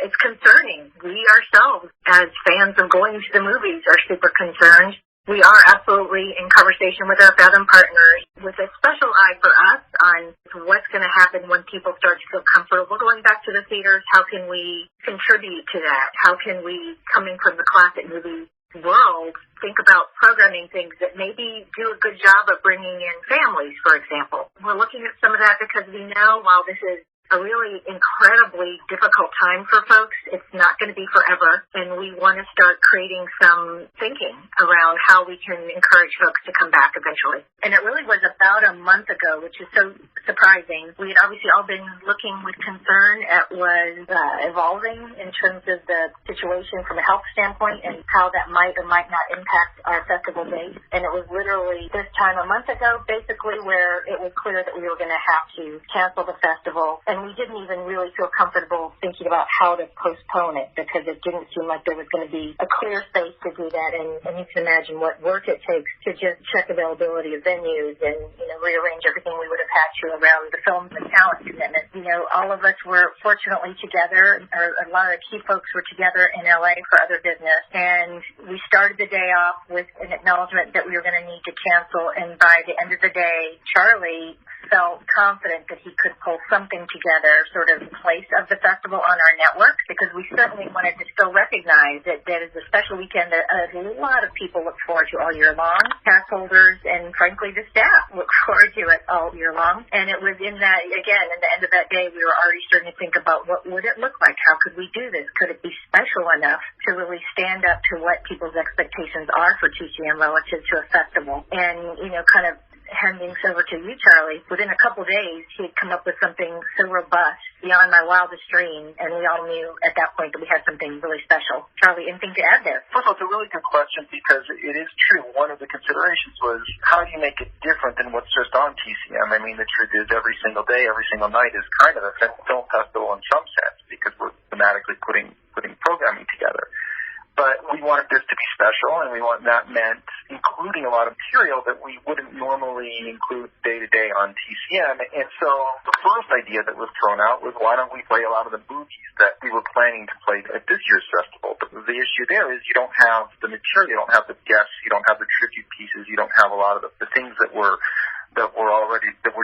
it's concerning. We ourselves, as fans of going to the movies, are super concerned. We are absolutely in conversation with our Fathom partners with a special eye for us on what's going to happen when people start to feel comfortable going back to the theaters. How can we contribute to that? How can we, coming from the classic movie world, think about programming things that maybe do a good job of bringing in families, for example. We're looking at some of that because we know while this is a really incredibly difficult time for folks, it's not going to be forever, and we want to start creating some thinking around how we can encourage folks to come back eventually. And it really was about a month ago, which is so surprising. We had obviously all been looking with concern at what was evolving in terms of the situation from a health standpoint and how that might or might not impact our festival date. And it was literally this time a month ago, basically, where it was clear that we were going to have to cancel the festival. And we didn't even really feel comfortable thinking about how to postpone it because it didn't seem like there was going to be a clear space to do that. And you can imagine what work it takes to just check availability of venues and, rearrange everything we would have had to around the film and talent commitment. All of us were fortunately together, or a lot of the key folks were together in LA for other business. And we started the day off with an acknowledgement that we were going to need to cancel. And by the end of the day, Charlie felt confident that he could pull something together, sort of in place of the festival on our network, because we certainly wanted to still recognize that that is a special weekend that a lot of people look forward to all year long. Pass holders and, frankly, the staff look forward to it all year long. And it was in that, again, at the end of that day, we were already starting to think about what would it look like? How could we do this? Could it be special enough to really stand up to what people's expectations are for TCM relative to a festival? And, kind of handing this over to you, Charlie, within a couple of days, he had come up with something so robust beyond my wildest dream, and we all knew at that point that we had something really special. Charlie, anything to add there? First of all, it's a really good question because it is true. One of the considerations was how do you make it different than what's just on TCM? I mean, the truth is every single day, every single night is kind of a film festival in some sense because we're thematically putting programming together. But we wanted this to be special, and that meant including a lot of material that we wouldn't normally include day-to-day on TCM. And so the first idea that was thrown out was, why don't we play a lot of the movies that we were planning to play at this year's festival? But the issue there is you don't have the material, you don't have the guests, you don't have the tribute pieces, you don't have a lot of the things that were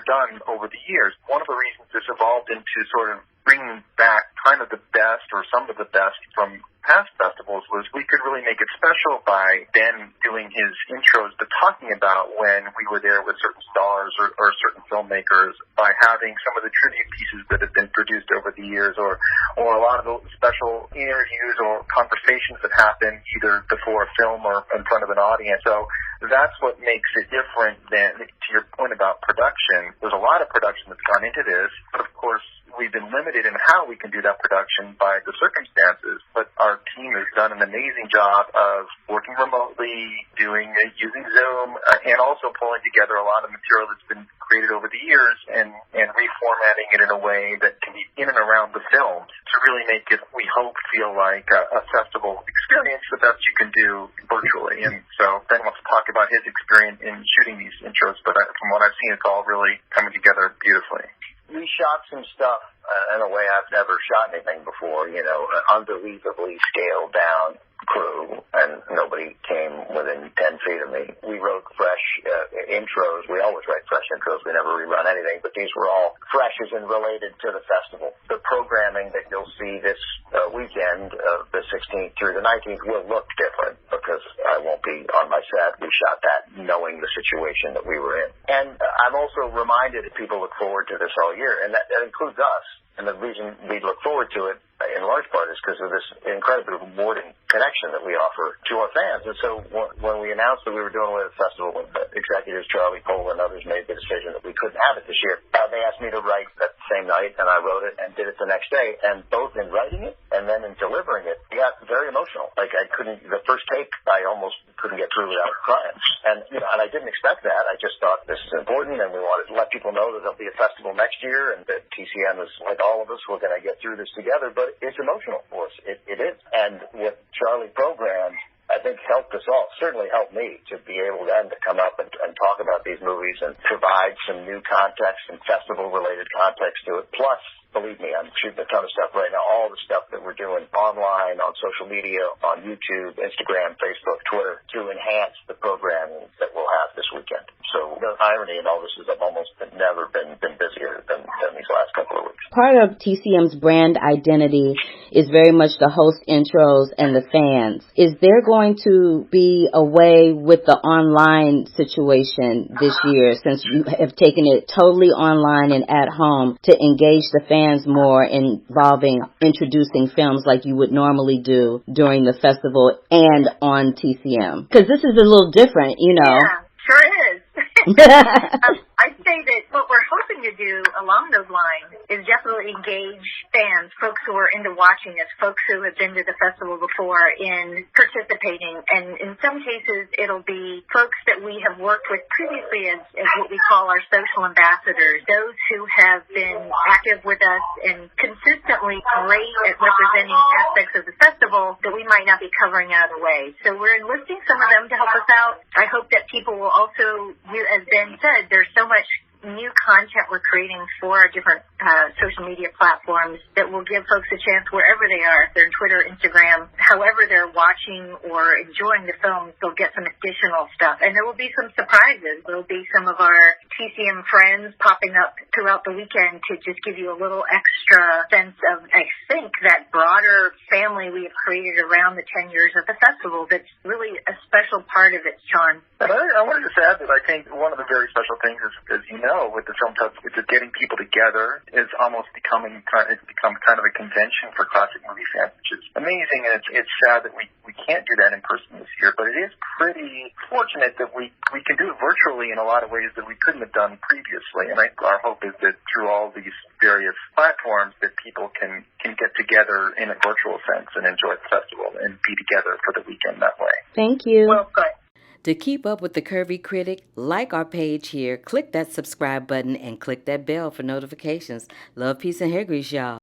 done over the years. One of the reasons this evolved into sort of bringing back kind of the best or some of the best from past festivals was we could really make it special by Ben doing his intros, but talking about when we were there with certain stars or certain filmmakers, by having some of the tribute pieces that have been produced over the years or a lot of the special interviews or conversations that happen either before a film or in front of an audience. So that's what makes it different than, to your point about production. There's a lot of production that's gone into this, but of course we've been limited in how we can do that production by the circumstances. But our team has done an amazing job of working remotely, using Zoom, and also pulling together a lot of material that's been created over the years and reformatting it in a way that can be in and around the film to really make it, we hope, feel like a festival experience the best you can do virtually. And so Ben wants to talk about his experience in shooting these intros, but from what I've seen, it's all really coming together beautifully. We shot some stuff in a way I've never shot anything before, an unbelievably scaled down crew, and nobody came within 10 feet of me. We wrote fresh intros. We always write fresh intros. We never rerun anything, but these were all fresh and related to the festival. The programming that you'll see this weekend, the 16th through the 19th, will look different because I won't be on my set. We shot that knowing the situation that we were in. And I'm also reminded that people look forward to this all year, and that includes us. And the reason we look forward to it, in large part, is because of this incredibly rewarding connection that we offer to our fans. And so when we announced that we were doing away with the festival, when the executives, Charlie, Pola, and others made the decision that we couldn't have it this year, they asked me to write that same night, and I wrote it and did it the next day. And both in writing it and then in delivering it, it got very emotional. Like the first take, I almost couldn't get through without crying. And I didn't expect that. I just thought this is important, and we wanted to let people know that there'll be a festival next year, and that TCM is, like all of us, we're going to get through this together. But it's emotional for us. It is. And what Charlie programmed, I think helped us all, certainly helped me to be able then to come up and talk about these movies and provide some new context and festival-related context to it. Plus, believe me, I'm shooting a ton of stuff right now, all the stuff that we're doing online, on social media, on YouTube, Instagram, Facebook, Twitter, to enhance the programming that we'll have this weekend. So the irony in all this is I've almost never been busier than these last couple of weeks. Part of TCM's brand identity is very much the host intros and the fans. Is there going to be a way with the online situation this year, since you have taken it totally online and at home, to engage the fans more involving introducing films like you would normally do during the festival and on TCM? Because this is a little different, you know. Yeah, sure is. I'd say that what we're hoping to do along those lines is definitely engage fans, folks who are into watching us, folks who have been to the festival before, in participating. And in some cases, it'll be folks that we have worked with previously as what we call our social ambassadors, those who have been active with us and consistently great at representing aspects of the festival that we might not be covering out of the way. So we're enlisting some of them to help us out. I hope that people will also, as Ben said, there's so much new content we're creating for our different social media platforms that will give folks a chance wherever they are, if they're on Twitter, Instagram, however they're watching or enjoying the films, they'll get some additional stuff. And there will be some surprises. There will be some of our TCM friends popping up throughout the weekend to just give you a little extra sense of, I think, that broader family we have created around the 10 years of the festival that's really a special part of its charm. I wanted to add that I think one of the very special things is, as you know, with the film festival, is that getting people together is almost become kind of a convention for classic movie fans, which is amazing. And it's sad that we can't do that in person this year, but it is pretty fortunate that we can do it virtually in a lot of ways that we couldn't have done previously. And our hope is that through all these various platforms that people can get together in a virtual sense and enjoy the festival and be together for the weekend that way. Thank you. Well put. To keep up with the Curvy Critic, like our page here, click that subscribe button, and click that bell for notifications. Love, peace, and hair grease, y'all.